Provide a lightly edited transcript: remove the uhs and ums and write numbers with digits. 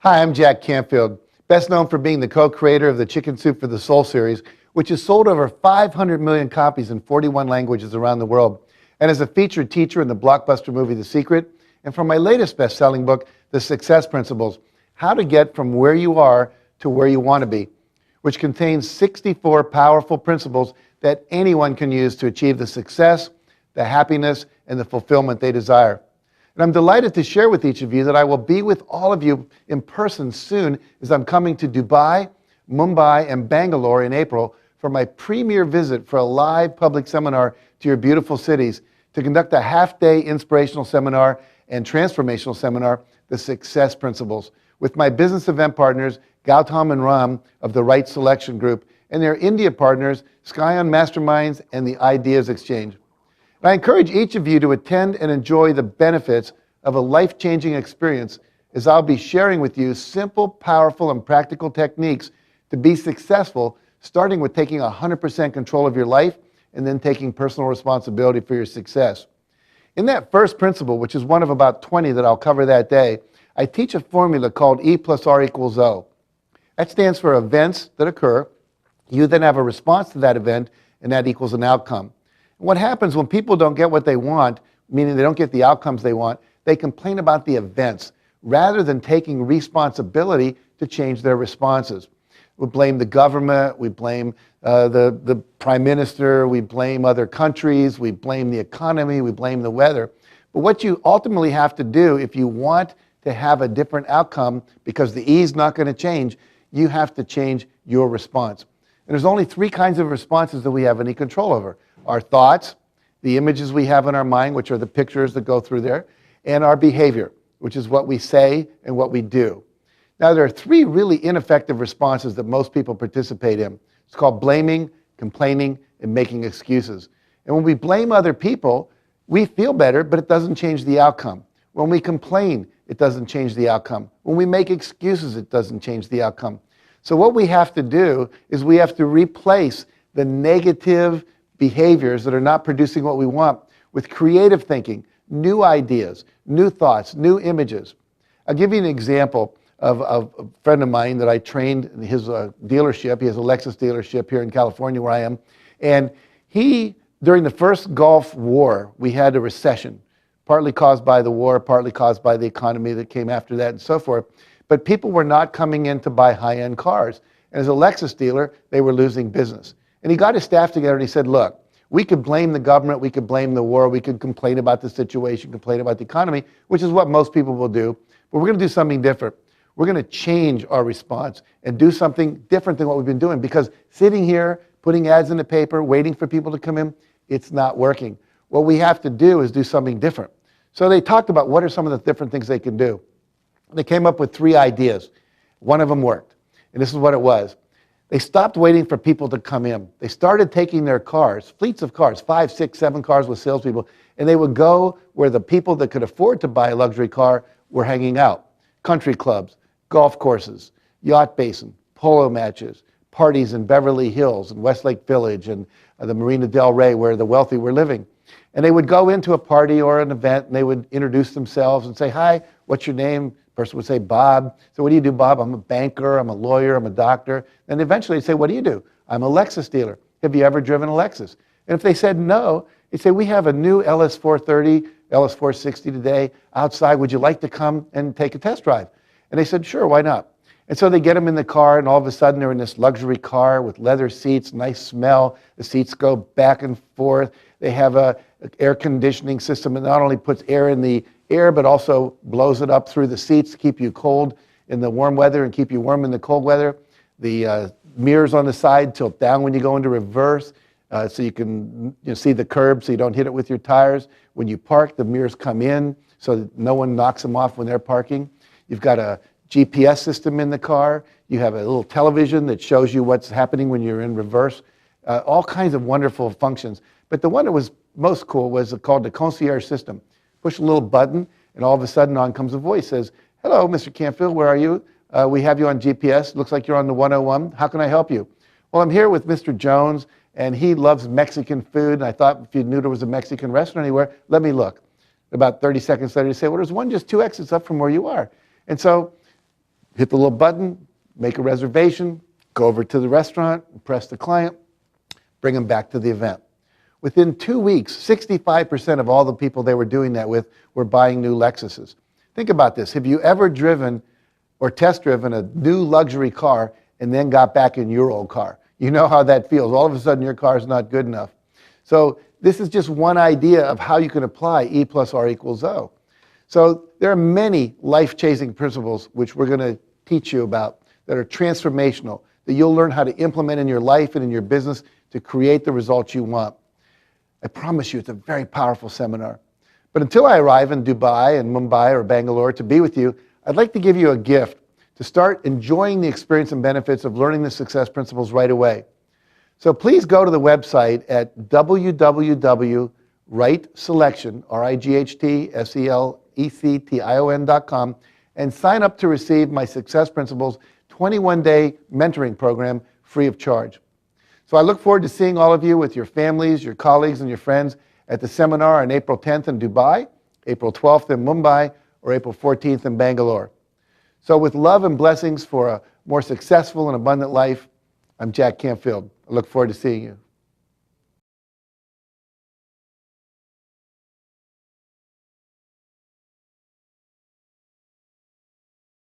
Hi, I'm Jack Canfield, best known for being the co-creator of the Chicken Soup for the Soul series, which has sold over 500 million copies in 41 languages around the world, and as a featured teacher in the blockbuster movie The Secret, and from my latest best-selling book, The Success Principles, How to Get from Where You Are to Where You Want to Be, which contains 64 powerful principles that anyone can use to achieve the success, the happiness, and the fulfillment they desire. And I'm delighted to share with each of you that I will be with all of you in person soon as I'm coming to Dubai, Mumbai, and Bangalore in April for my premier visit for a live public seminar to your beautiful cities to conduct a half-day inspirational seminar and transformational seminar, The Success Principles, with my business event partners, Gautam and Ram of the Right Selection Group, and their India partners, Skyon Masterminds and the Ideas Exchange. I encourage each of you to attend and enjoy the benefits of a life-changing experience as I'll be sharing with you simple, powerful, and practical techniques to be successful, starting with taking 100% control of your life and then taking personal responsibility for your success. In that first principle, which is one of about 20 that I'll cover that day, I teach a formula called E plus R equals O. That stands for events that occur. You then have a response to that event, and that equals an outcome. What happens when people don't get what they want, meaning they don't get the outcomes they want, they complain about the events rather than taking responsibility to change their responses. We blame the government, we blame the prime minister, we blame other countries, we blame the economy, we blame the weather. But what you ultimately have to do if you want to have a different outcome, because the E is not going to change, you have to change your response. And there's only three kinds of responses that we have any control over. Our thoughts, the images we have in our mind, which are the pictures that go through there, and our behavior, which is what we say and what we do. Now, there are three really ineffective responses that most people participate in. It's called blaming, complaining, and making excuses. And when we blame other people, we feel better, but it doesn't change the outcome. When we complain, it doesn't change the outcome. When we make excuses, it doesn't change the outcome. So what we have to do is we have to replace the negative behaviors that are not producing what we want with creative thinking, new ideas, new thoughts, new images. I'll give you an example of a friend of mine that I trained in his dealership. He has a Lexus dealership here in California where I am. And during the first Gulf War, we had a recession, partly caused by the war, partly caused by the economy that came after that and so forth. But people were not coming in to buy high-end cars. And as a Lexus dealer, they were losing business. And he got his staff together and he said, look, we could blame the government, we could blame the war, we could complain about the situation, complain about the economy, which is what most people will do, but we're going to do something different. We're going to change our response and do something different than what we've been doing, because sitting here, putting ads in the paper, waiting for people to come in, it's not working. What we have to do is do something different. So they talked about what are some of the different things they can do. They came up with 3 ideas. One of them worked, and this is what it was. They stopped waiting for people to come in. They started taking their cars, fleets of cars, 5, 6, 7 cars with salespeople, and they would go where the people that could afford to buy a luxury car were hanging out. Country clubs, golf courses, yacht basin, polo matches, parties in Beverly Hills and Westlake Village and the Marina del Rey where the wealthy were living. And they would go into a party or an event and they would introduce themselves and say, hi, what's your name? Person would say, Bob. So what do you do, Bob? I'm a banker, I'm a lawyer, I'm a doctor. And eventually they'd say, what do you do? I'm a Lexus dealer. Have you ever driven a Lexus? And if they said no, they'd say, we have a new LS430, LS460 today outside. Would you like to come and take a test drive? And they said, sure, why not? And so they get them in the car, and all of a sudden they're in this luxury car with leather seats, nice smell. The seats go back and forth. They have an air conditioning system that not only puts air in the air, but also blows it up through the seats to keep you cold in the warm weather and keep you warm in the cold weather. The mirrors on the side tilt down when you go into reverse, so you can see the curb so you don't hit it with your tires. When you park, the mirrors come in so that no one knocks them off when they're parking. You've got a GPS system in the car. You have a little television that shows you what's happening when you're in reverse. All kinds of wonderful functions. But the one that was most cool was called the concierge system. Push a little button, and all of a sudden on comes a voice, says, hello, Mr. Canfield, where are you? We have you on GPS. Looks like you're on the 101. How can I help you? Well, I'm here with Mr. Jones, and he loves Mexican food, and I thought if you knew there was a Mexican restaurant anywhere, let me look. About 30 seconds later, you say, well, there's one just 2 exits up from where you are. And so hit the little button, make a reservation, go over to the restaurant, impress the client, bring them back to the event. Within 2 weeks, 65% of all the people they were doing that with were buying new Lexuses. Think about this. Have you ever driven or test driven a new luxury car and then got back in your old car? You know how that feels. All of a sudden your car is not good enough. So this is just one idea of how you can apply E plus R equals O. So there are many life-changing principles which we're going to teach you about that are transformational, that you'll learn how to implement in your life and in your business to create the results you want. I promise you it's a very powerful seminar. But until I arrive in Dubai and Mumbai or Bangalore to be with you, I'd like to give you a gift to start enjoying the experience and benefits of learning the success principles right away. So please go to the website at www.rightselection.com and sign up to receive my Success Principles 21-day mentoring program free of charge. So I look forward to seeing all of you with your families, your colleagues, and your friends at the seminar on April 10th in Dubai, April 12th in Mumbai, or April 14th in Bangalore. So with love and blessings for a more successful and abundant life, I'm Jack Canfield. I look forward to seeing you.